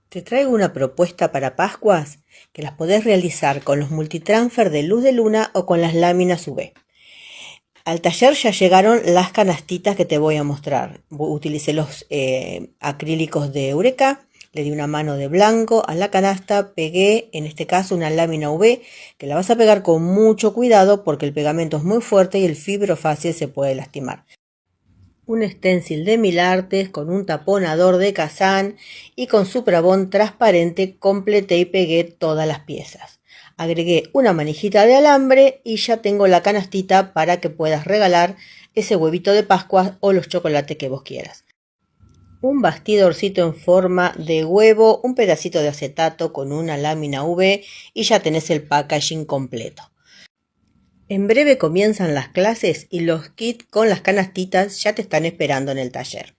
Te traigo una propuesta para Pascuas que las podés realizar con los multitransfer de luz de luna o con las láminas UV. Al taller ya llegaron las canastitas que te voy a mostrar. Utilicé los acrílicos de Eureka, le di una mano de blanco a la canasta, pegué en este caso una lámina UV que la vas a pegar con mucho cuidado porque el pegamento es muy fuerte y el fibro fácil se puede lastimar. Un stencil de Mil Artes con un taponador de Kazán y con Suprabond transparente completé y pegué todas las piezas. Agregué una manijita de alambre y ya tengo la canastita para que puedas regalar ese huevito de Pascua o los chocolates que vos quieras. Un bastidorcito en forma de huevo, un pedacito de acetato con una lámina UV y ya tenés el packaging completo. En breve comienzan las clases y los kits con las canastitas ya te están esperando en el taller.